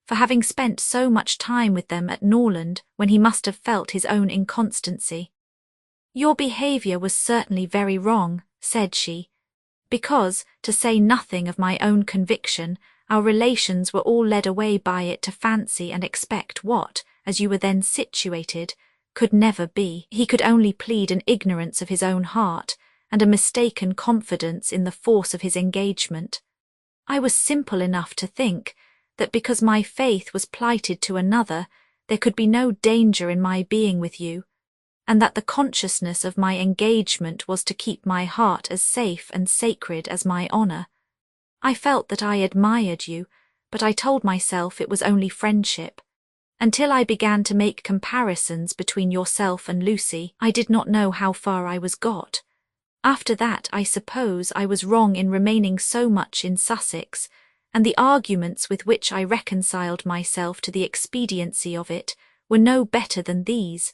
for having spent so much time with them at Norland when he must have felt his own inconstancy. "Your behaviour was certainly very wrong," said she, "because, to say nothing of my own conviction, our relations were all led away by it to fancy and expect what, as you were then situated, could never be." He could only plead an ignorance of his own heart, and a mistaken confidence in the force of his engagement. "I was simple enough to think that because my faith was plighted to another, there could be no danger in my being with you, and that the consciousness of my engagement was to keep my heart as safe and sacred as my honour. I felt that I admired you, but I told myself it was only friendship. Until I began to make comparisons between yourself and Lucy, I did not know how far I was got. After that, I suppose I was wrong in remaining so much in Sussex, and the arguments with which I reconciled myself to the expediency of it were no better than these.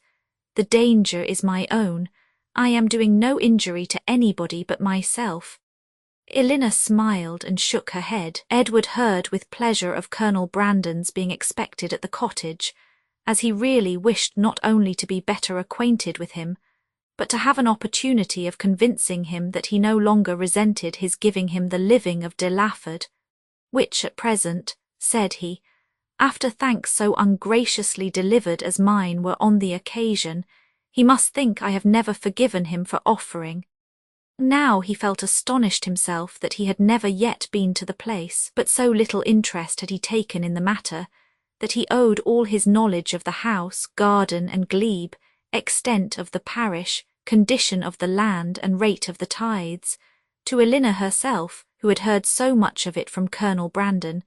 The danger is my own. I am doing no injury to anybody but myself." Elinor smiled and shook her head. Edward heard with pleasure of Colonel Brandon's being expected at the cottage, as he really wished not only to be better acquainted with him, but to have an opportunity of convincing him that he no longer resented his giving him the living of de Laford, "which at present," said he, "after thanks so ungraciously delivered as mine were on the occasion, he must think I have never forgiven him for offering." Now he felt astonished himself that he had never yet been to the place, but so little interest had he taken in the matter, that he owed all his knowledge of the house, garden and glebe, extent of the parish, condition of the land and rate of the tithes, to Elinor herself, who had heard so much of it from Colonel Brandon,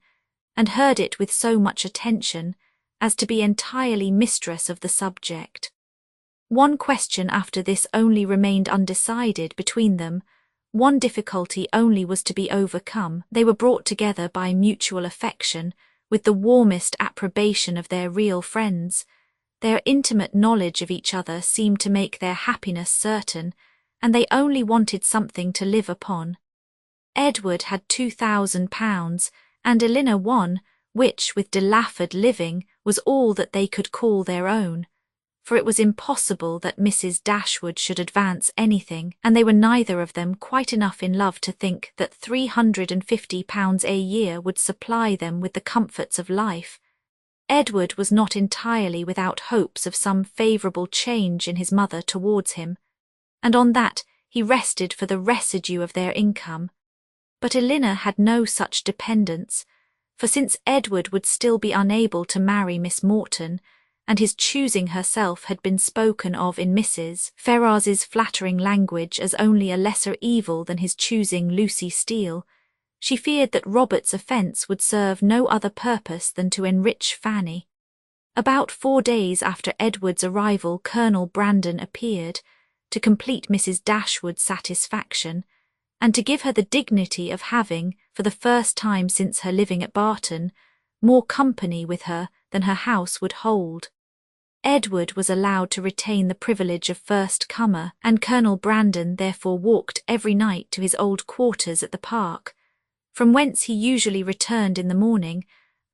and heard it with so much attention, as to be entirely mistress of the subject. One question after this only remained undecided between them. One difficulty only was to be overcome. They were brought together by mutual affection, with the warmest approbation of their real friends. Their intimate knowledge of each other seemed to make their happiness certain, and they only wanted something to live upon. Edward had £2,000, and Elinor one, which, with de Laford living, was all that they could call their own, for it was impossible that Mrs. Dashwood should advance anything, and they were neither of them quite enough in love to think that £350 a year would supply them with the comforts of life. Edward was not entirely without hopes of some favourable change in his mother towards him, and on that he rested for the residue of their income. But Elinor had no such dependence, for since Edward would still be unable to marry Miss Morton, and his choosing herself had been spoken of in Mrs. Ferrars's flattering language as only a lesser evil than his choosing Lucy Steele, she feared that Robert's offence would serve no other purpose than to enrich Fanny. About 4 days after Edward's arrival, Colonel Brandon appeared, to complete Mrs. Dashwood's satisfaction, and to give her the dignity of having, for the first time since her living at Barton, more company with her than her house would hold. Edward was allowed to retain the privilege of first comer, and Colonel Brandon therefore walked every night to his old quarters at the park, from whence he usually returned in the morning,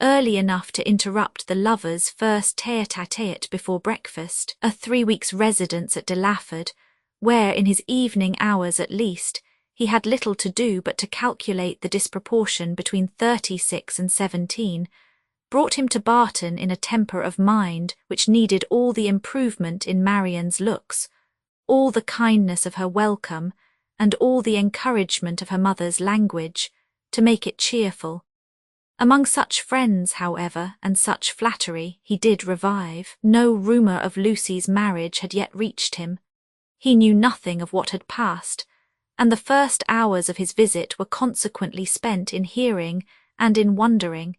early enough to interrupt the lovers' first tete-a-tete before breakfast, a 3 weeks' residence at de Laford, where, in his evening hours at least, he had little to do but to calculate the disproportion between 36 and 17, brought him to Barton in a temper of mind which needed all the improvement in Marianne's looks, all the kindness of her welcome, and all the encouragement of her mother's language, to make it cheerful. Among such friends, however, and such flattery, he did revive. No rumour of Lucy's marriage had yet reached him. He knew nothing of what had passed, and the first hours of his visit were consequently spent in hearing and in wondering.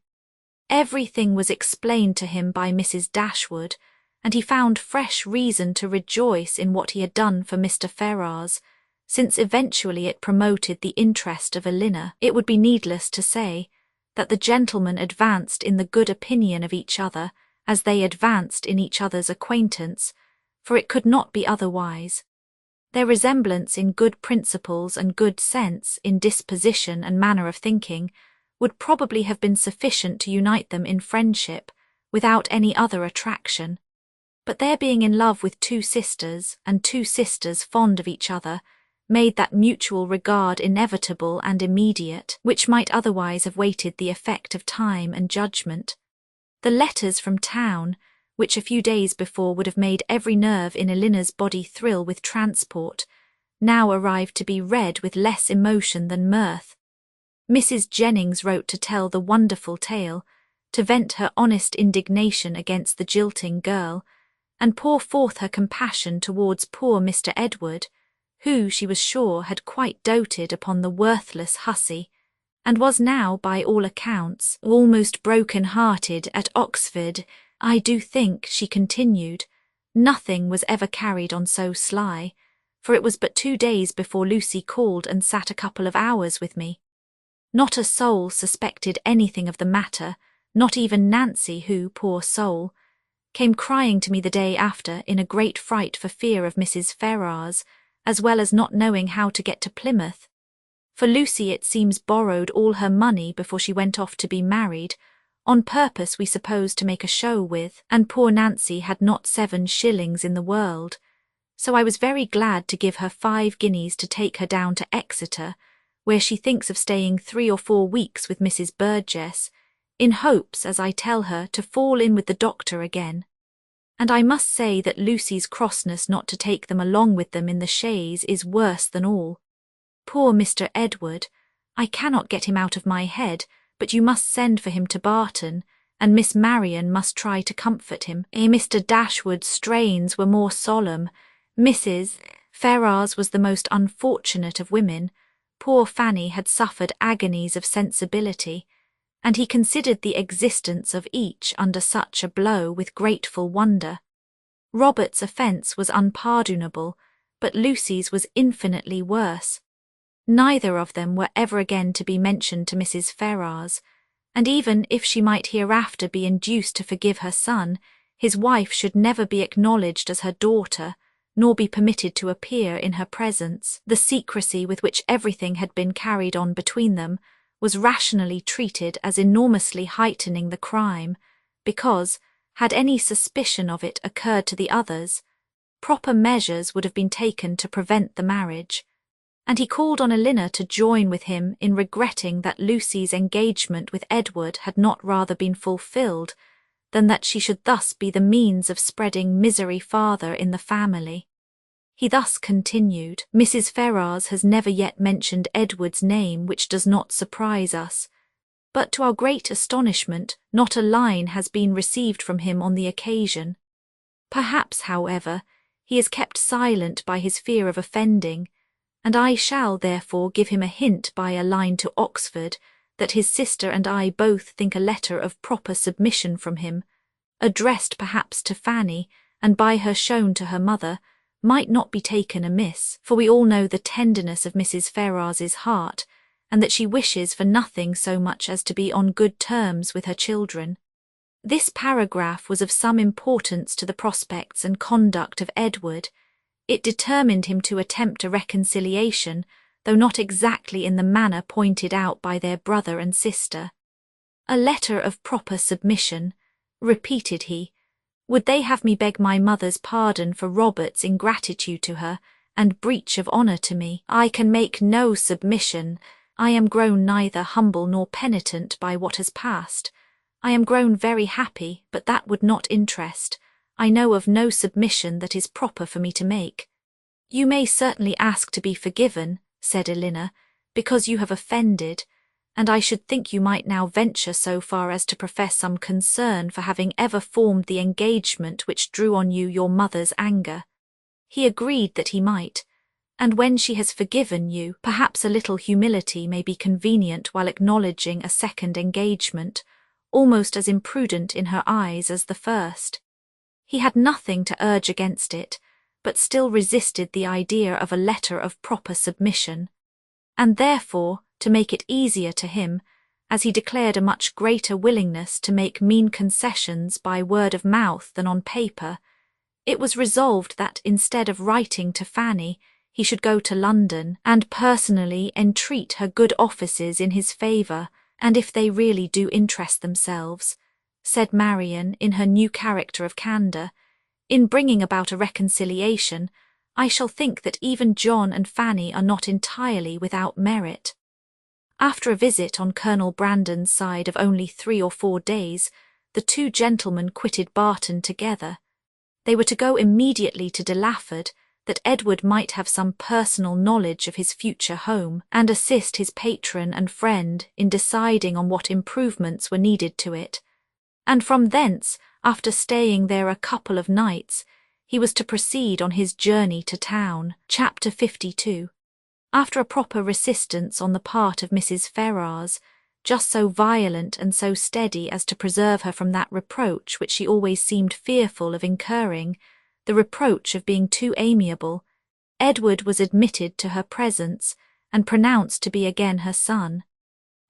Everything was explained to him by Mrs. Dashwood, and he found fresh reason to rejoice in what he had done for Mr. Ferrars, since eventually it promoted the interest of Elinor. It would be needless to say that the gentlemen advanced in the good opinion of each other as they advanced in each other's acquaintance, for it could not be otherwise. Their resemblance in good principles and good sense, in disposition and manner of thinking, would probably have been sufficient to unite them in friendship, without any other attraction. But their being in love with two sisters, and two sisters fond of each other, made that mutual regard inevitable and immediate, which might otherwise have waited the effect of time and judgment. The letters from town, which a few days before would have made every nerve in Elina's body thrill with transport, now arrived to be read with less emotion than mirth. Mrs. Jennings wrote to tell the wonderful tale, to vent her honest indignation against the jilting girl, and pour forth her compassion towards poor Mr. Edward, who, she was sure, had quite doted upon the worthless hussy, and was now, by all accounts, almost broken-hearted at Oxford. I do think, she continued, nothing was ever carried on so sly, for it was but 2 days before Lucy called and sat a couple of hours with me. Not a soul suspected anything of the matter, not even Nancy, who, poor soul, came crying to me the day after in a great fright for fear of Mrs. Ferrars, as well as not knowing how to get to Plymouth. For Lucy, it seems, borrowed all her money before she went off to be married, on purpose, we suppose, to make a show with, and poor Nancy had not 7 shillings in the world, so I was very glad to give her 5 guineas to take her down to Exeter, where she thinks of staying 3 or 4 weeks with Mrs. Burgess, in hopes, as I tell her, to fall in with the doctor again. And I must say that Lucy's crossness not to take them along with them in the chaise is worse than all. Poor Mr. Edward, I cannot get him out of my head, but you must send for him to Barton, and Miss Marian must try to comfort him. Mr. Dashwood's strains were more solemn. Mrs. Ferrars was the most unfortunate of women. Poor Fanny had suffered agonies of sensibility, and he considered the existence of each under such a blow with grateful wonder. Robert's offence was unpardonable, but Lucy's was infinitely worse. Neither of them were ever again to be mentioned to Mrs. Ferrars, and even if she might hereafter be induced to forgive her son, his wife should never be acknowledged as her daughter, nor be permitted to appear in her presence. The secrecy with which everything had been carried on between them was rationally treated as enormously heightening the crime, because, had any suspicion of it occurred to the others, proper measures would have been taken to prevent the marriage, and he called on Elinor to join with him in regretting that Lucy's engagement with Edward had not rather been fulfilled than that she should thus be the means of spreading misery farther in the family. He thus continued, Mrs. Ferrars has never yet mentioned Edward's name, which does not surprise us, but to our great astonishment not a line has been received from him on the occasion. Perhaps, however, he is kept silent by his fear of offending, and I shall therefore give him a hint by a line to Oxford that his sister and I both think a letter of proper submission from him, addressed perhaps to Fanny, and by her shown to her mother, might not be taken amiss, for we all know the tenderness of Mrs. Ferrars's heart, and that she wishes for nothing so much as to be on good terms with her children. This paragraph was of some importance to the prospects and conduct of Edward. It determined him to attempt a reconciliation, though not exactly in the manner pointed out by their brother and sister. A letter of proper submission, repeated he. Would they have me beg my mother's pardon for Robert's ingratitude to her, and breach of honour to me? I can make no submission. I am grown neither humble nor penitent by what has passed. I am grown very happy, but that would not interest. I know of no submission that is proper for me to make. You may certainly ask to be forgiven, said Elinor, because you have offended, and I should think you might now venture so far as to profess some concern for having ever formed the engagement which drew on you your mother's anger. He agreed that he might, and when she has forgiven you, perhaps a little humility may be convenient while acknowledging a second engagement, almost as imprudent in her eyes as the first. He had nothing to urge against it, but still resisted the idea of a letter of proper submission, and therefore, to make it easier to him, as he declared a much greater willingness to make mean concessions by word of mouth than on paper, it was resolved that instead of writing to Fanny, he should go to London and personally entreat her good offices in his favour, "And if they really do interest themselves," said Marian in her new character of candour, "in bringing about a reconciliation, I shall think that even John and Fanny are not entirely without merit." After a visit on Colonel Brandon's side of only 3 or 4 days, the two gentlemen quitted Barton together. They were to go immediately to De Lafford, that Edward might have some personal knowledge of his future home, and assist his patron and friend in deciding on what improvements were needed to it. And from thence, after staying there a couple of nights, he was to proceed on his journey to town. Chapter 52. After a proper resistance on the part of Mrs. Ferrars, just so violent and so steady as to preserve her from that reproach which she always seemed fearful of incurring, the reproach of being too amiable, Edward was admitted to her presence and pronounced to be again her son.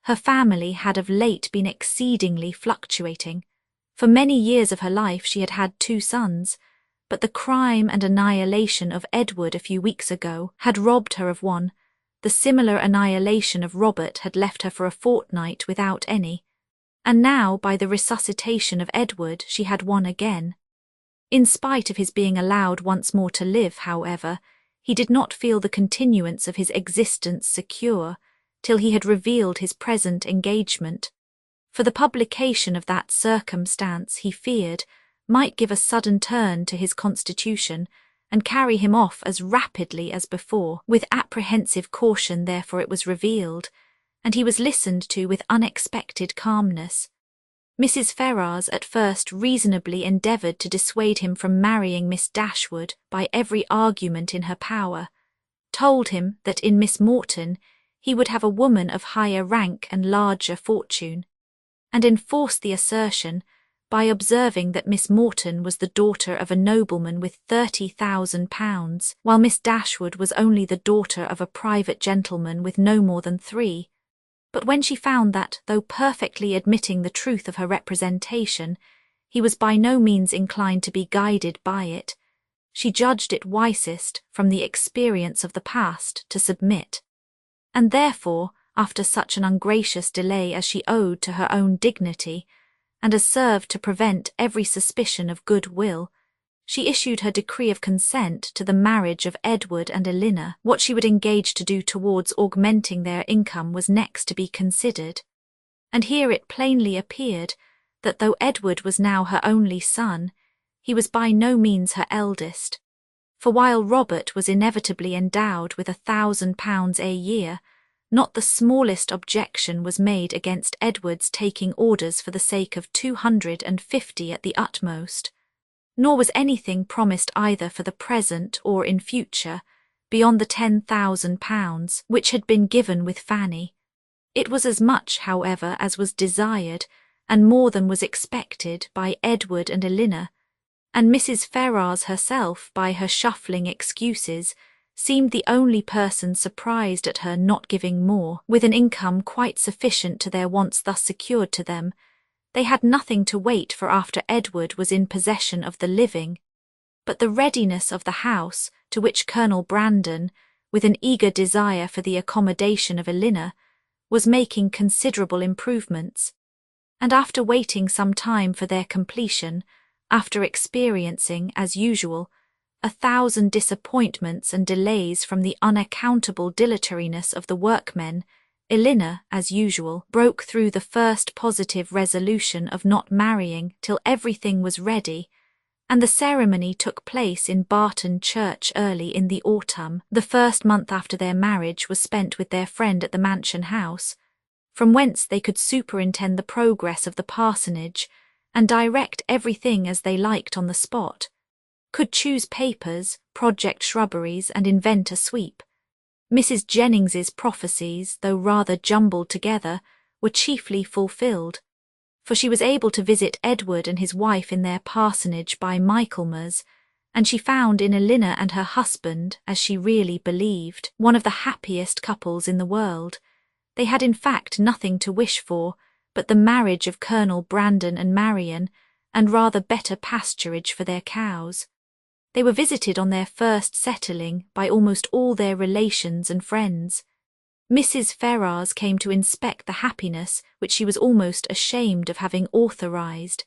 Her family had of late been exceedingly fluctuating. For many years of her life she had had 2 sons, but the crime and annihilation of Edward a few weeks ago had robbed her of one. The similar annihilation of Robert had left her for a fortnight without any, and now by the resuscitation of Edward she had one again. In spite of his being allowed once more to live, however, he did not feel the continuance of his existence secure till he had revealed his present engagement, for the publication of that circumstance, he feared, might give a sudden turn to his constitution, and carry him off as rapidly as before. With apprehensive caution therefore it was revealed, and he was listened to with unexpected calmness. Mrs. Ferrars at first reasonably endeavoured to dissuade him from marrying Miss Dashwood by every argument in her power, told him that in Miss Morton he would have a woman of higher rank and larger fortune, and enforced the assertion by observing that Miss Morton was the daughter of a nobleman with £30,000, while Miss Dashwood was only the daughter of a private gentleman with no more than 3. But when she found that, though perfectly admitting the truth of her representation, he was by no means inclined to be guided by it, she judged it wisest, from the experience of the past, to submit. And therefore, after such an ungracious delay as she owed to her own dignity, and as served to prevent every suspicion of good will, she issued her decree of consent to the marriage of Edward and Elinor. What she would engage to do towards augmenting their income was next to be considered, and here it plainly appeared that though Edward was now her only son, he was by no means her eldest, for while Robert was inevitably endowed with £1,000 a year, not the smallest objection was made against Edward's taking orders for the sake of 250 at the utmost, nor was anything promised either for the present or in future beyond the £10,000 which had been given with Fanny. It was as much, however, as was desired, and more than was expected by Edward and Elinor, and Mrs. Ferrars herself, by her shuffling excuses, seemed the only person surprised at her not giving more. With an income quite sufficient to their wants thus secured to them, they had nothing to wait for after Edward was in possession of the living, but the readiness of the house, to which Colonel Brandon, with an eager desire for the accommodation of Elinor, was making considerable improvements, and after waiting some time for their completion, after experiencing, as usual, 1,000 disappointments and delays from the unaccountable dilatoriness of the workmen, Elinor, as usual, broke through the first positive resolution of not marrying till everything was ready, and the ceremony took place in Barton Church early in the autumn. The first month after their marriage was spent with their friend at the mansion house, from whence they could superintend the progress of the parsonage, and direct everything as they liked on the spot, could choose papers, project shrubberies, and invent a sweep. Mrs. Jennings's prophecies, though rather jumbled together, were chiefly fulfilled, for she was able to visit Edward and his wife in their parsonage by Michaelmas, and she found in Elinor and her husband, as she really believed, one of the happiest couples in the world. They had in fact nothing to wish for but the marriage of Colonel Brandon and Marian, and rather better pasturage for their cows. They were visited on their first settling by almost all their relations and friends. Mrs. Ferrars came to inspect the happiness which she was almost ashamed of having authorized,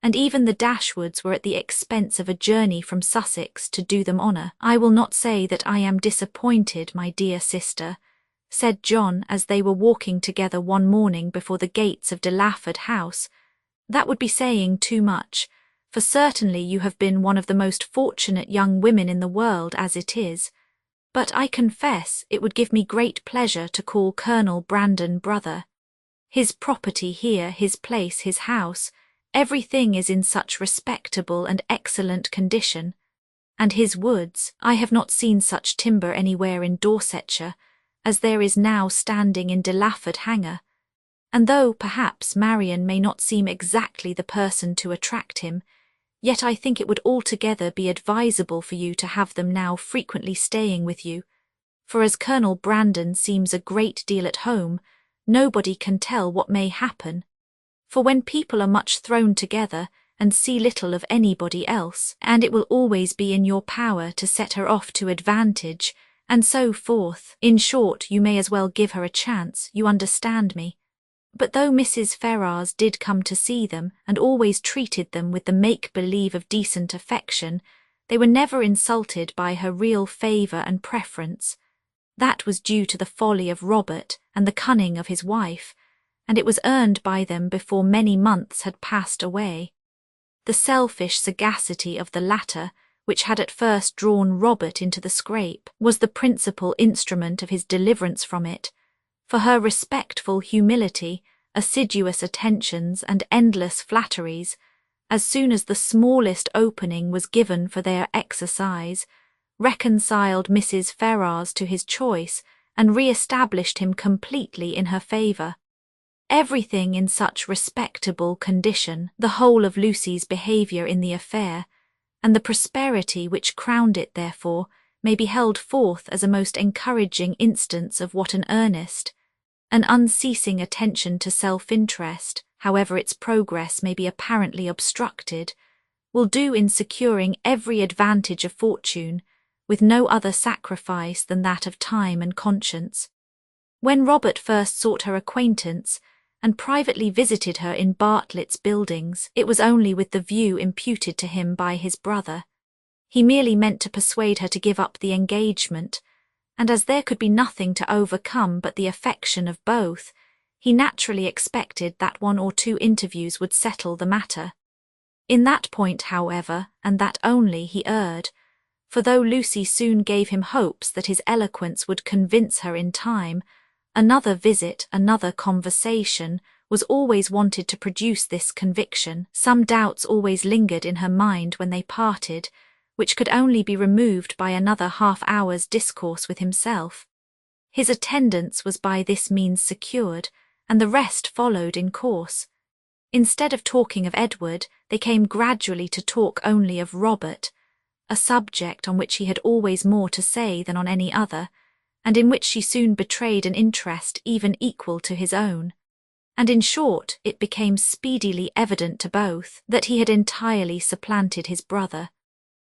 and even the Dashwoods were at the expense of a journey from Sussex to do them honour. "I will not say that I am disappointed, my dear sister," said John as they were walking together one morning before the gates of Delaford House. "That would be saying too much, for certainly you have been one of the most fortunate young women in the world as it is. But I confess it would give me great pleasure to call Colonel Brandon brother. His property here, his place, his house, everything is in such respectable and excellent condition. And his woods, I have not seen such timber anywhere in Dorsetshire as there is now standing in Delaford Hanger. And though perhaps Marian may not seem exactly the person to attract him, yet I think it would altogether be advisable for you to have them now frequently staying with you, for as Colonel Brandon seems a great deal at home, nobody can tell what may happen. For when people are much thrown together and see little of anybody else, and it will always be in your power to set her off to advantage, and so forth. In short, you may as well give her a chance, you understand me." But though Mrs. Ferrars did come to see them, and always treated them with the make-believe of decent affection, they were never insulted by her real favour and preference. That was due to the folly of Robert and the cunning of his wife, and it was earned by them before many months had passed away. The selfish sagacity of the latter, which had at first drawn Robert into the scrape, was the principal instrument of his deliverance from it, for her respectful humility, assiduous attentions, and endless flatteries, as soon as the smallest opening was given for their exercise, reconciled Mrs. Ferrars to his choice and re-established him completely in her favour. Everything in such respectable condition, the whole of Lucy's behaviour in the affair, and the prosperity which crowned it therefore, may be held forth as a most encouraging instance of what an earnest, an unceasing attention to self-interest, however its progress may be apparently obstructed, will do in securing every advantage of fortune, with no other sacrifice than that of time and conscience. When Robert first sought her acquaintance, and privately visited her in Bartlett's Buildings, it was only with the view imputed to him by his brother. He merely meant to persuade her to give up the engagement, and as there could be nothing to overcome but the affection of both, he naturally expected that one or two interviews would settle the matter. In that point, however, and that only, he erred, for though Lucy soon gave him hopes that his eloquence would convince her in time, another visit, another conversation, was always wanted to produce this conviction. Some doubts always lingered in her mind when they parted, which could only be removed by another half-hour's discourse with himself. His attendance was by this means secured, and the rest followed in course. Instead of talking of Edward, they came gradually to talk only of Robert, a subject on which he had always more to say than on any other, and in which she soon betrayed an interest even equal to his own. And in short, it became speedily evident to both that he had entirely supplanted his brother.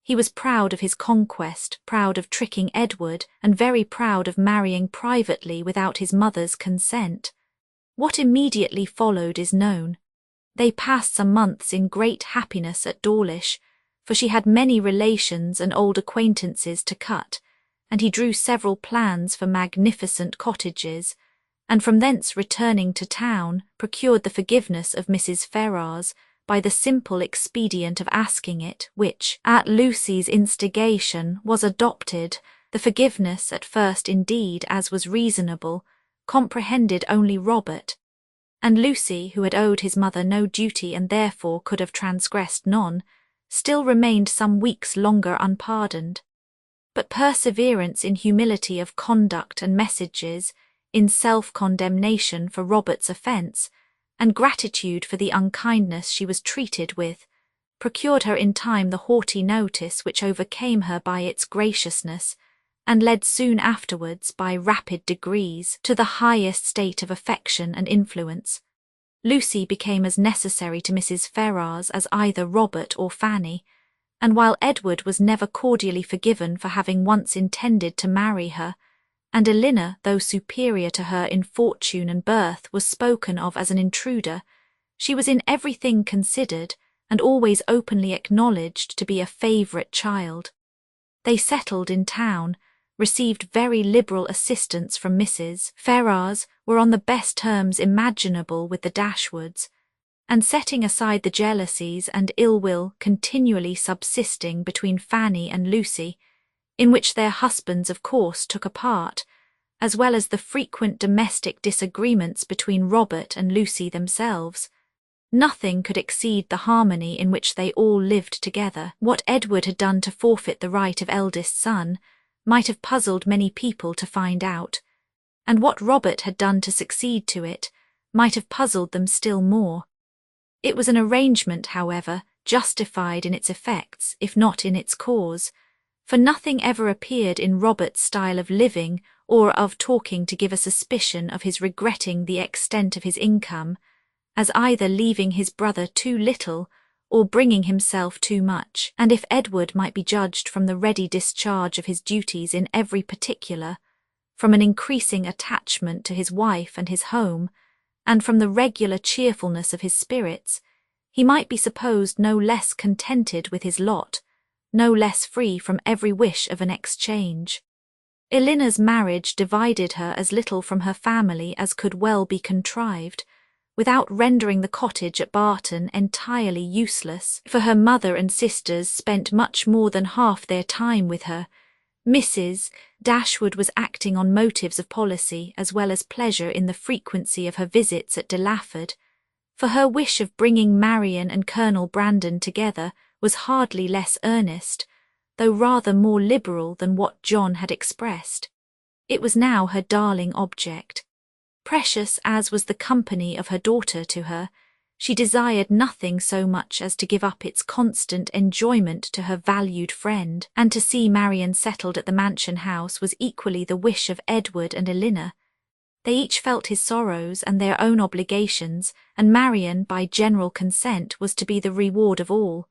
He was proud of his conquest, proud of tricking Edward, and very proud of marrying privately without his mother's consent. What immediately followed is known. They passed some months in great happiness at Dawlish, for she had many relations and old acquaintances to cut, and he drew several plans for magnificent cottages, and from thence returning to town, procured the forgiveness of Mrs. Ferrars by the simple expedient of asking it, which, at Lucy's instigation, was adopted. The forgiveness, at first indeed, as was reasonable, comprehended only Robert, and Lucy, who had owed his mother no duty and therefore could have transgressed none, still remained some weeks longer unpardoned. But perseverance in humility of conduct and messages, in self-condemnation for Robert's offence, and gratitude for the unkindness she was treated with, procured her in time the haughty notice which overcame her by its graciousness, and led soon afterwards, by rapid degrees, to the highest state of affection and influence. Lucy became as necessary to Mrs. Ferrars as either Robert or Fanny, and while Edward was never cordially forgiven for having once intended to marry her, and Elinor, though superior to her in fortune and birth, was spoken of as an intruder. She was in everything considered, and always openly acknowledged to be a favourite child. They settled in town, received very liberal assistance from Mrs. Ferrars, were on the best terms imaginable with the Dashwoods, and setting aside the jealousies and ill will continually subsisting between Fanny and Lucy, in which their husbands of course took a part, as well as the frequent domestic disagreements between Robert and Lucy themselves, nothing could exceed the harmony in which they all lived together. What Edward had done to forfeit the right of eldest son might have puzzled many people to find out, and what Robert had done to succeed to it might have puzzled them still more. It was an arrangement, however, justified in its effects, if not in its cause, for nothing ever appeared in Robert's style of living or of talking to give a suspicion of his regretting the extent of his income, as either leaving his brother too little or bringing himself too much. And if Edward might be judged from the ready discharge of his duties in every particular, from an increasing attachment to his wife and his home, and from the regular cheerfulness of his spirits, he might be supposed no less contented with his lot, no less free from every wish of an exchange. Elinor's marriage divided her as little from her family as could well be contrived, without rendering the cottage at Barton entirely useless, for her mother and sisters spent much more than half their time with her. Mrs. Dashwood was acting on motives of policy as well as pleasure in the frequency of her visits at De Laford, for her wish of bringing Marian and Colonel Brandon together was hardly less earnest, though rather more liberal than what John had expressed. It was now her darling object. Precious as was the company of her daughter to her, she desired nothing so much as to give up its constant enjoyment to her valued friend, and to see Marian settled at the mansion house was equally the wish of Edward and Elinor. They each felt his sorrows and their own obligations, and Marian, by general consent, was to be the reward of all.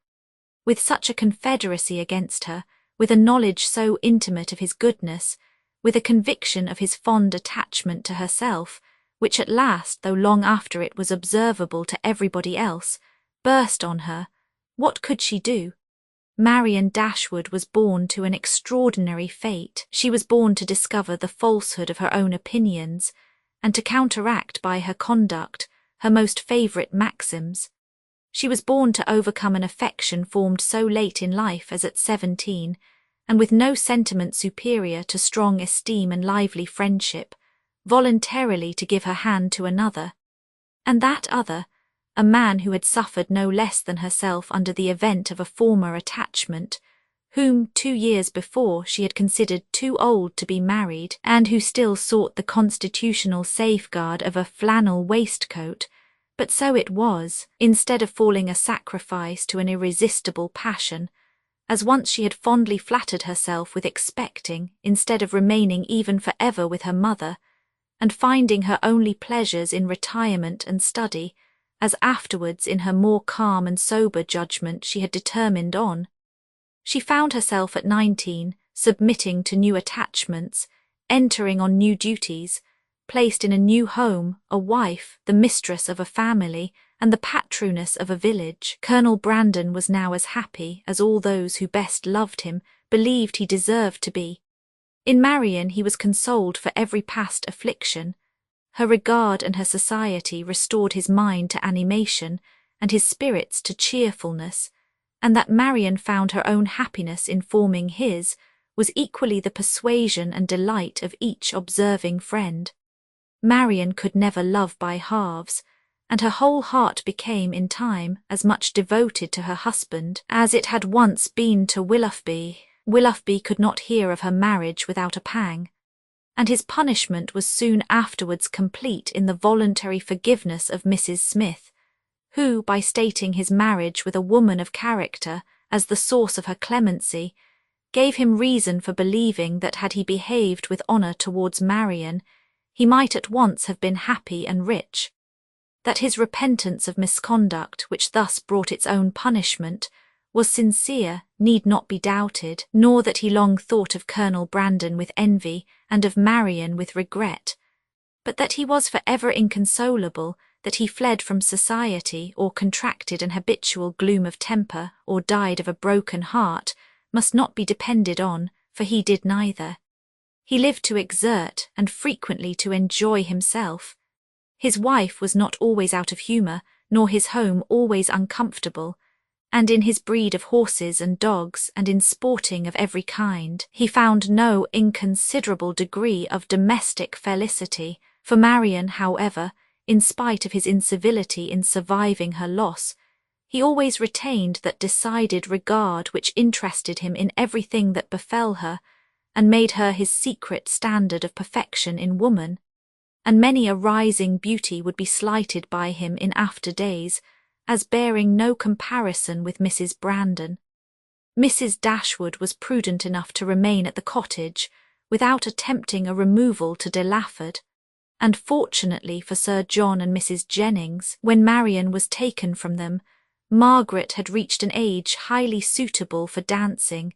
With such a confederacy against her, with a knowledge so intimate of his goodness, with a conviction of his fond attachment to herself, which at last, though long after it was observable to everybody else, burst on her, what could she do? Marianne Dashwood was born to an extraordinary fate. She was born to discover the falsehood of her own opinions, and to counteract by her conduct her most favourite maxims. She was born to overcome an affection formed so late in life as at 17, and with no sentiment superior to strong esteem and lively friendship, voluntarily to give her hand to another, and that other, a man who had suffered no less than herself under the event of a former attachment, whom 2 years before she had considered too old to be married, and who still sought the constitutional safeguard of a flannel waistcoat, but so it was, instead of falling a sacrifice to an irresistible passion, as once she had fondly flattered herself with expecting, instead of remaining even for ever with her mother, and finding her only pleasures in retirement and study, as afterwards in her more calm and sober judgment she had determined on. She found herself at 19, submitting to new attachments, entering on new duties, placed in a new home, a wife, the mistress of a family, and the patroness of a village. Colonel Brandon was now as happy as all those who best loved him believed he deserved to be. In Marian he was consoled for every past affliction. Her regard and her society restored his mind to animation, and his spirits to cheerfulness, and that Marian found her own happiness in forming his was equally the persuasion and delight of each observing friend. Marian could never love by halves, and her whole heart became in time as much devoted to her husband as it had once been to Willoughby. Willoughby could not hear of her marriage without a pang, and his punishment was soon afterwards complete in the voluntary forgiveness of Mrs. Smith, who, by stating his marriage with a woman of character as the source of her clemency, gave him reason for believing that had he behaved with honour towards Marian, he might at once have been happy and rich, that his repentance of misconduct, which thus brought its own punishment, was sincere need not be doubted, nor that he long thought of Colonel Brandon with envy and of Marianne with regret, but that he was for ever inconsolable, that he fled from society or contracted an habitual gloom of temper or died of a broken heart, must not be depended on, for he did neither. He lived to exert and frequently to enjoy himself. His wife was not always out of humour, nor his home always uncomfortable, and in his breed of horses and dogs and in sporting of every kind, he found no inconsiderable degree of domestic felicity. For Marianne, however, in spite of his incivility in surviving her loss, he always retained that decided regard which interested him in everything that befell her, and made her his secret standard of perfection in woman, and many a rising beauty would be slighted by him in after days, as bearing no comparison with Mrs. Brandon. Mrs. Dashwood was prudent enough to remain at the cottage, without attempting a removal to Delaford, and fortunately for Sir John and Mrs. Jennings, when Marianne was taken from them, Margaret had reached an age highly suitable for dancing,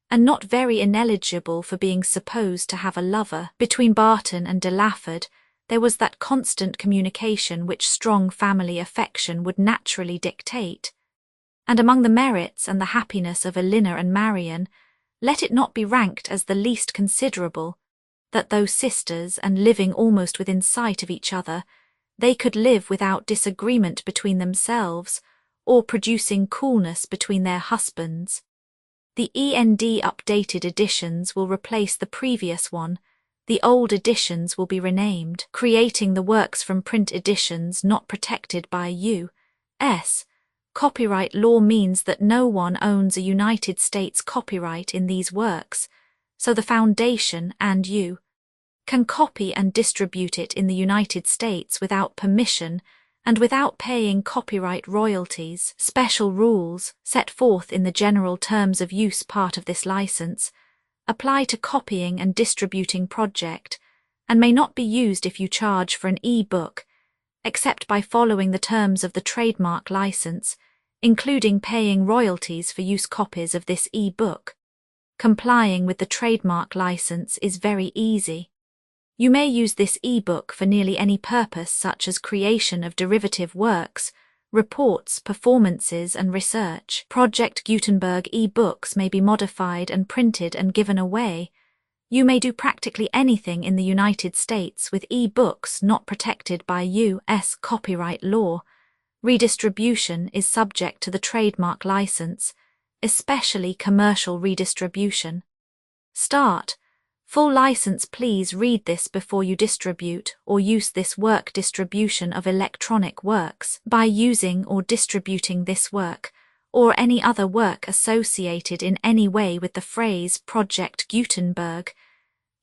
and not very ineligible for being supposed to have a lover. Between Barton and Delaford there was that constant communication which strong family affection would naturally dictate, and among the merits and the happiness of Elinor and Marianne, let it not be ranked as the least considerable, that though sisters and living almost within sight of each other, they could live without disagreement between themselves, or producing coolness between their husbands. The END updated editions will replace the previous one, the old editions will be renamed, creating the works from print editions not protected by U.S. copyright law means that no one owns a United States copyright in these works, so the Foundation and you can copy and distribute it in the United States without permission and without paying copyright royalties. Special rules, set forth in the general terms of use part of this license, apply to copying and distributing project, and may not be used if you charge for an e-book, except by following the terms of the trademark license, including paying royalties for use copies of this e-book. Complying with the trademark license is very easy. You may use this e-book for nearly any purpose such as creation of derivative works, reports, performances and research. Project Gutenberg e-books may be modified and printed and given away. You may do practically anything in the United States with e-books not protected by U.S. copyright law. Redistribution is subject to the trademark license, especially commercial redistribution. Start. Full license. Please read this before you distribute or use this work. Distribution of electronic works. By using or distributing this work, or any other work associated in any way with the phrase Project Gutenberg,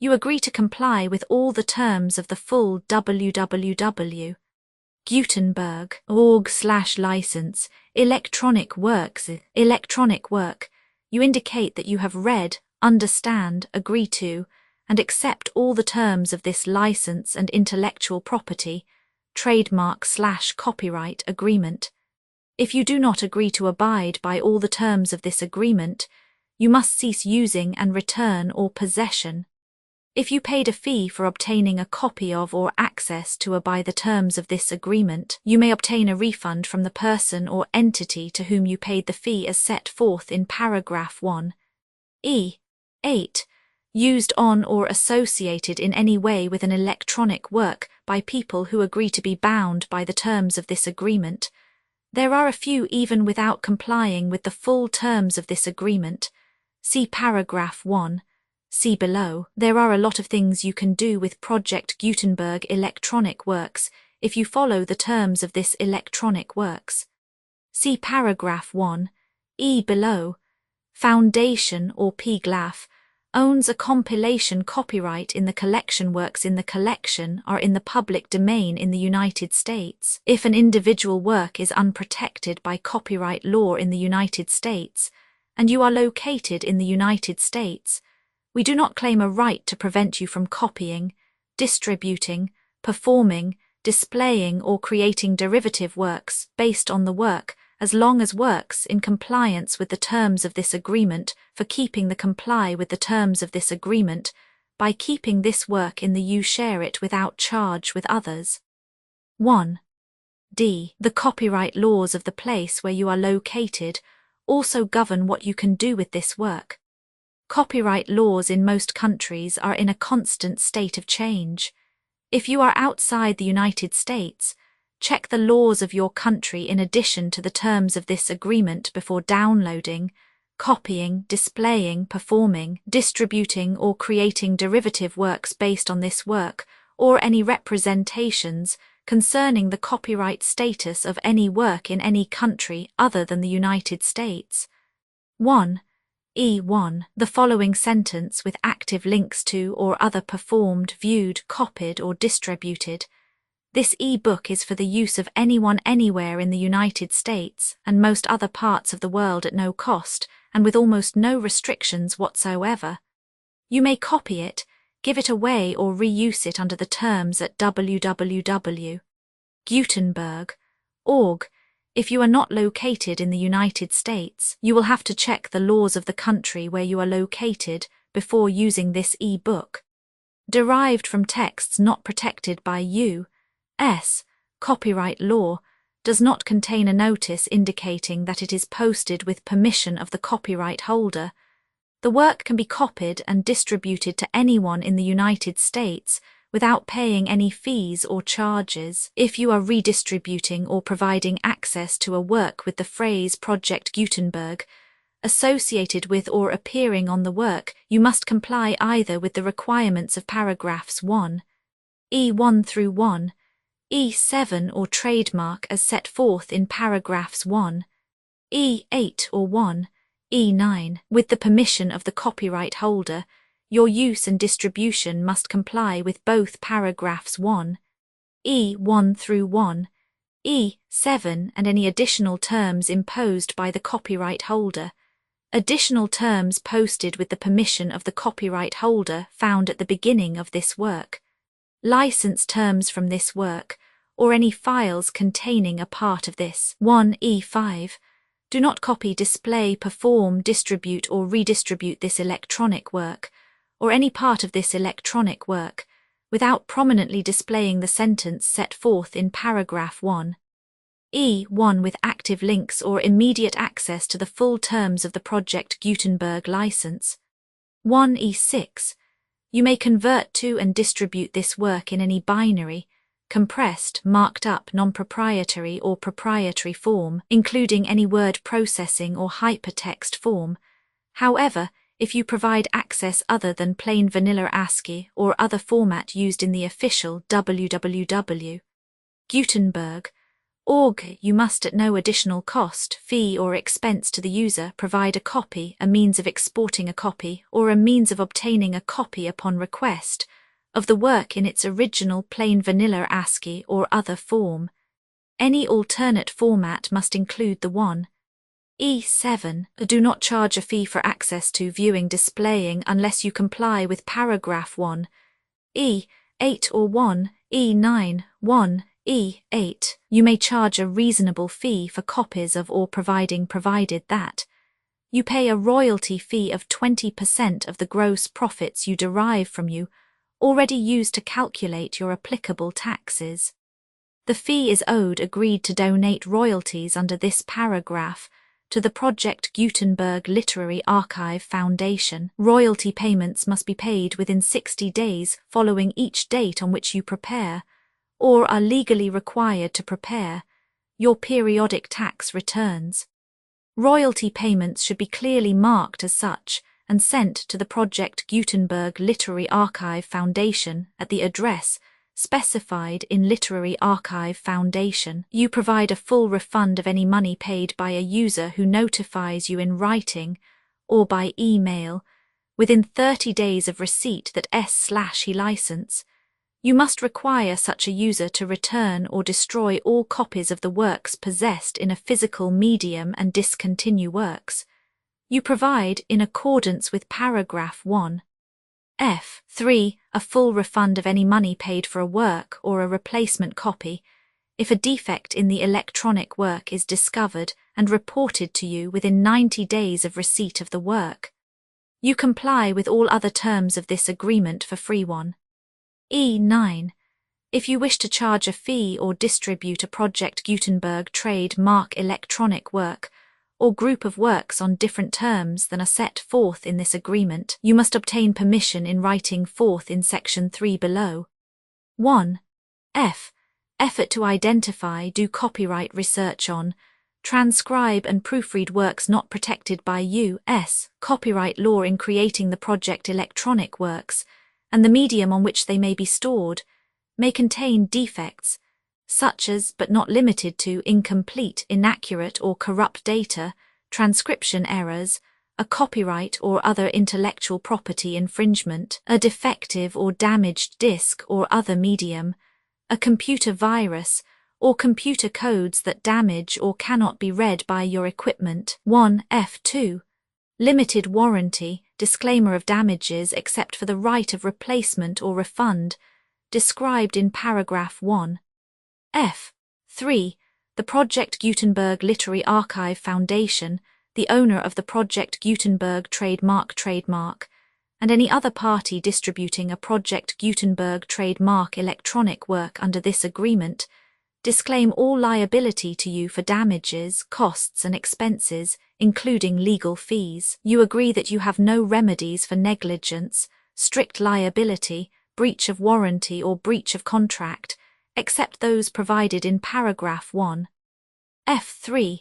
you agree to comply with all the terms of the full www.gutenberg.org/license, electronic works, electronic work. You indicate that you have read, understand, agree to, and accept all the terms of this license and intellectual property, trademark/copyright agreement. If you do not agree to abide by all the terms of this agreement, you must cease using and return all possession. If you paid a fee for obtaining a copy of or access to by the terms of this agreement, you may obtain a refund from the person or entity to whom you paid the fee as set forth in paragraph 1. 8. Used on or associated in any way with an electronic work by people who agree to be bound by the terms of this agreement. There are a few even without complying with the full terms of this agreement. See paragraph 1. See below. There are a lot of things you can do with Project Gutenberg electronic works if you follow the terms of this electronic works. See paragraph 1. Below. Foundation or PGLAF owns a compilation copyright in the collection. Works in the collection are in the public domain in the United States. If an individual work is unprotected by copyright law in the United States, and you are located in the United States, we do not claim a right to prevent you from copying, distributing, performing, displaying or creating derivative works based on the work as long as works in compliance with the terms of this agreement for keeping the comply with the terms of this agreement, by keeping this work in the you share it without charge with others. 1. D. The copyright laws of the place where you are located also govern what you can do with this work. Copyright laws in most countries are in a constant state of change. If you are outside the United States, check the laws of your country in addition to the terms of this agreement before downloading, copying, displaying, performing, distributing or creating derivative works based on this work, or any representations concerning the copyright status of any work in any country other than the United States. 1. E1. The following sentence with active links to or other performed, viewed, copied or distributed. This e-book is for the use of anyone anywhere in the United States and most other parts of the world at no cost and with almost no restrictions whatsoever. You may copy it, give it away or reuse it under the terms at www.gutenberg.org. If you are not located in the United States, you will have to check the laws of the country where you are located before using this e-book. Derived from texts not protected by U.S. copyright law, does not contain a notice indicating that it is posted with permission of the copyright holder. The work can be copied and distributed to anyone in the United States without paying any fees or charges. If you are redistributing or providing access to a work with the phrase Project Gutenberg associated with or appearing on the work, you must comply either with the requirements of paragraphs 1, E1 through 1, E7 or trademark as set forth in paragraphs 1, E8 or 1, E9. With the permission of the copyright holder, your use and distribution must comply with both paragraphs 1, E1 through 1, E7 and any additional terms imposed by the copyright holder. Additional terms posted with the permission of the copyright holder found at the beginning of this work. License terms from this work, or any files containing a part of this. 1E5. Do not copy, display, perform, distribute or redistribute this electronic work, or any part of this electronic work, without prominently displaying the sentence set forth in paragraph 1. E1 with active links or immediate access to the full terms of the Project Gutenberg license. 1E6. You may convert to and distribute this work in any binary, compressed, marked up, non-proprietary or proprietary form, including any word processing or hypertext form. However, if you provide access other than plain vanilla ASCII or other format used in the official www.gutenberg.org, you must at no additional cost, fee or expense to the user provide a copy, a means of exporting a copy, or a means of obtaining a copy upon request of the work in its original plain vanilla ASCII or other form. Any alternate format must include the 1. E7. Do not charge a fee for access to, viewing, displaying unless you comply with paragraph 1, E8 or 1, E9, 1, E8. You may charge a reasonable fee for copies of or provided that you pay a royalty fee of 20% of the gross profits you derive from you already used to calculate your applicable taxes. The fee is owed agreed to donate royalties under this paragraph to the Project Gutenberg Literary Archive Foundation. Royalty payments must be paid within 60 days following each date on which you prepare, or are legally required to prepare, your periodic tax returns. Royalty payments should be clearly marked as such and sent to the Project Gutenberg Literary Archive Foundation at the address specified in Literary Archive Foundation. You provide a full refund of any money paid by a user who notifies you in writing or by email within 30 days of receipt that S/he license. You must require such a user to return or destroy all copies of the works possessed in a physical medium and discontinue works you provide in accordance with paragraph 1. F3. A full refund of any money paid for a work or a replacement copy if a defect in the electronic work is discovered and reported to you within 90 days of receipt of the work. You comply with all other terms of this agreement for free one. E9. If you wish to charge a fee or distribute a Project Gutenberg trade mark electronic work, or group of works on different terms than are set forth in this agreement, you must obtain permission in writing forth in section 3 below. 1. F. Effort to identify, do copyright research on, transcribe and proofread works not protected by U.S. copyright law in creating the project electronic works, and the medium on which they may be stored, may contain defects, such as but not limited to incomplete, inaccurate or corrupt data, transcription errors, a copyright or other intellectual property infringement, a defective or damaged disk or other medium, a computer virus, or computer codes that damage or cannot be read by your equipment. 1 F2. Limited warranty, disclaimer of damages except for the right of replacement or refund, described in paragraph 1. F. 3. The Project Gutenberg Literary Archive Foundation, the owner of the Project Gutenberg trademark, and any other party distributing a Project Gutenberg trademark electronic work under this agreement, disclaim all liability to you for damages, costs and expenses, including legal fees. You agree that you have no remedies for negligence, strict liability, breach of warranty or breach of contract, except those provided in paragraph 1. F3.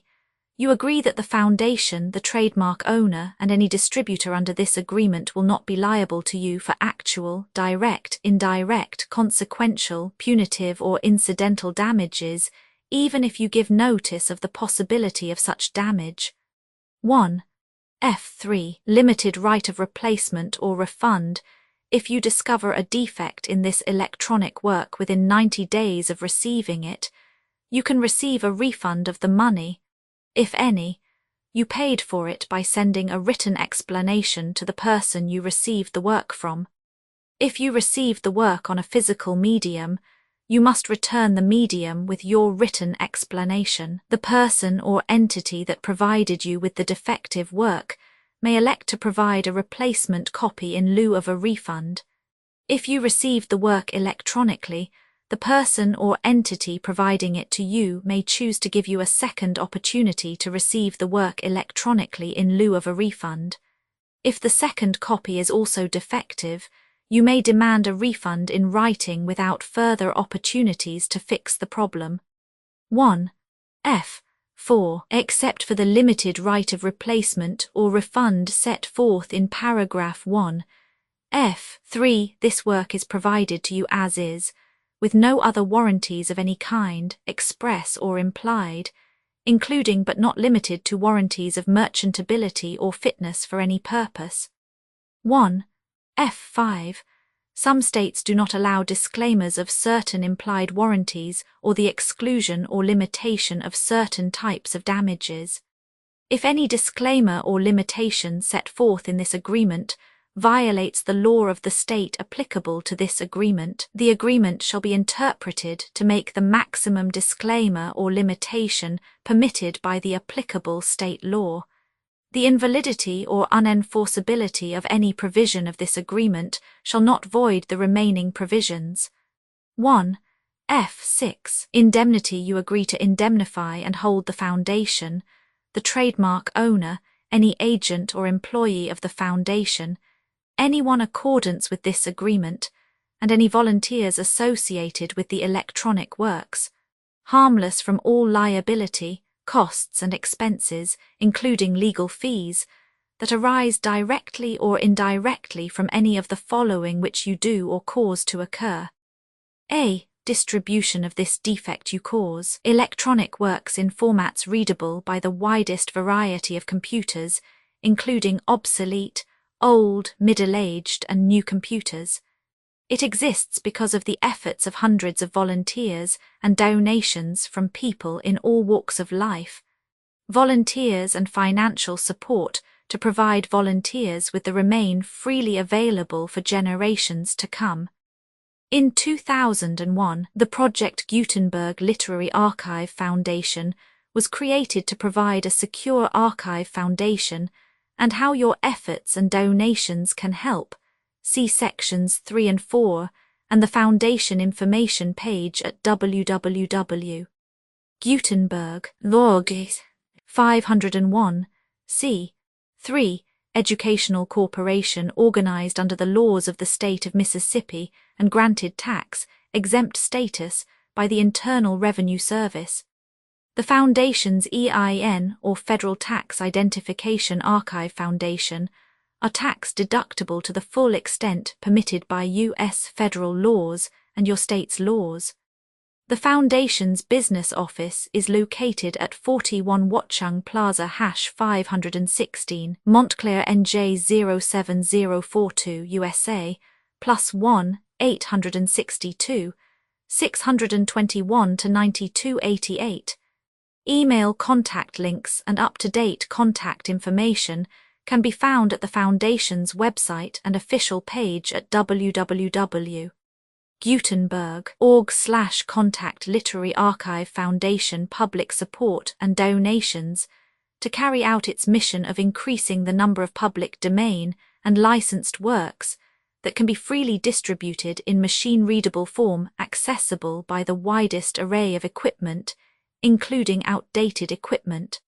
You agree that the foundation, the trademark owner, and any distributor under this agreement will not be liable to you for actual, direct, indirect, consequential, punitive, or incidental damages, even if you give notice of the possibility of such damage. 1. F3. Limited right of replacement or refund. If you discover a defect in this electronic work within 90 days of receiving it, you can receive a refund of the money, if any, you paid for it by sending a written explanation to the person you received the work from. If you received the work on a physical medium, you must return the medium with your written explanation. The person or entity that provided you with the defective work may elect to provide a replacement copy in lieu of a refund. If you received the work electronically, the person or entity providing it to you may choose to give you a second opportunity to receive the work electronically in lieu of a refund. If the second copy is also defective, you may demand a refund in writing without further opportunities to fix the problem. 1. F. 4. Except for the limited right of replacement or refund set forth in paragraph 1. F. 3. This work is provided to you as is, with no other warranties of any kind, express or implied, including but not limited to warranties of merchantability or fitness for any purpose. 1. F5. Some states do not allow disclaimers of certain implied warranties or the exclusion or limitation of certain types of damages. If any disclaimer or limitation set forth in this agreement violates the law of the state applicable to this agreement, the agreement shall be interpreted to make the maximum disclaimer or limitation permitted by the applicable state law. The invalidity or unenforceability of any provision of this agreement shall not void the remaining provisions. 1. F6. Indemnity. You agree to indemnify and hold the foundation, the trademark owner, any agent or employee of the foundation, anyone in accordance with this agreement, and any volunteers associated with the electronic works, harmless from all liability, costs and expenses, including legal fees, that arise directly or indirectly from any of the following which you do or cause to occur. A. Distribution of this defect you cause. Electronic works in formats readable by the widest variety of computers, including obsolete, old, middle-aged and new computers. It exists because of the efforts of hundreds of volunteers and donations from people in all walks of life, volunteers and financial support to provide volunteers with the remain freely available for generations to come. In 2001, the Project Gutenberg Literary Archive Foundation, was created to provide a secure archive foundation and how your efforts and donations can help. See sections 3 and 4 and the Foundation information page at www. Gutenberg, Log. 501, c. 3. Educational corporation organized under the laws of the state of Mississippi and granted tax-exempt status by the Internal Revenue Service. The Foundation's EIN, or Federal Tax Identification Archive Foundation, are tax-deductible to the full extent permitted by U.S. federal laws and your state's laws. The Foundation's business office is located at 41 Watchung Plaza #516, Montclair NJ 07042 USA, +1 862 621 to 9288. Email contact links and up-to-date contact information can be found at the Foundation's website and official page at www.gutenberg.org/contact Literary Archive Foundation public support and donations to carry out its mission of increasing the number of public domain and licensed works that can be freely distributed in machine-readable form accessible by the widest array of equipment, including outdated equipment.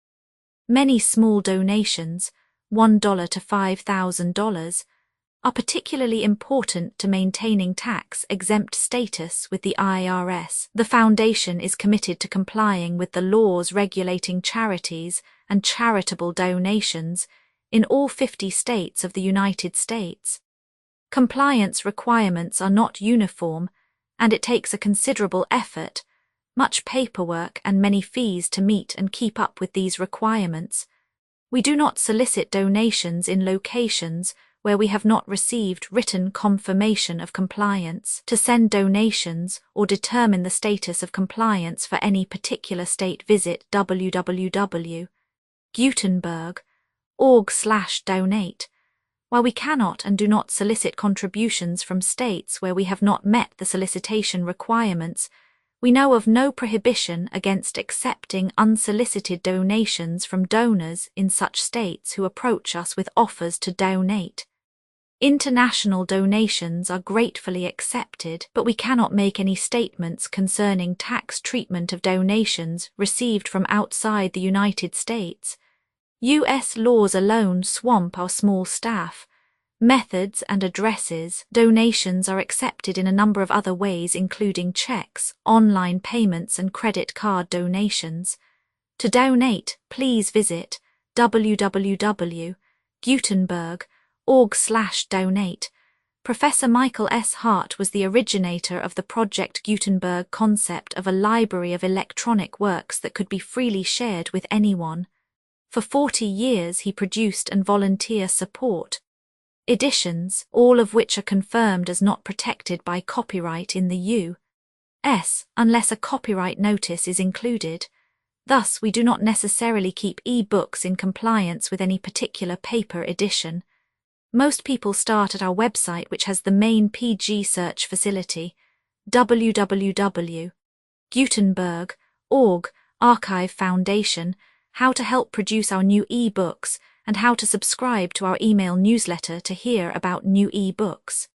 Many small donations, $1 to $5,000, are particularly important to maintaining tax-exempt status with the IRS. The Foundation is committed to complying with the laws regulating charities and charitable donations in all 50 states of the United States. Compliance requirements are not uniform, and it takes a considerable effort, much paperwork and many fees to meet and keep up with these requirements. We do not solicit donations in locations where we have not received written confirmation of compliance. To send donations or determine the status of compliance for any particular state, visit www.gutenberg.org/donate. While we cannot and do not solicit contributions from states where we have not met the solicitation requirements, we know of no prohibition against accepting unsolicited donations from donors in such states who approach us with offers to donate. International donations are gratefully accepted, but we cannot make any statements concerning tax treatment of donations received from outside the United States. U.S. laws alone swamp our small staff. Methods and addresses. Donations are accepted in a number of other ways, including checks, online payments, and credit card donations. To donate, please visit www.gutenberg.org/donate. Professor Michael S. Hart was the originator of the Project Gutenberg concept of a library of electronic works that could be freely shared with anyone. For 40 years he produced and volunteer support editions, all of which are confirmed as not protected by copyright in the U.S. unless a copyright notice is included. Thus, we do not necessarily keep e-books in compliance with any particular paper edition. Most people start at our website, which has the main PG search facility, www.gutenberg.org, Archive Foundation, how to help produce our new e-books, and how to subscribe to our email newsletter to hear about new e-books.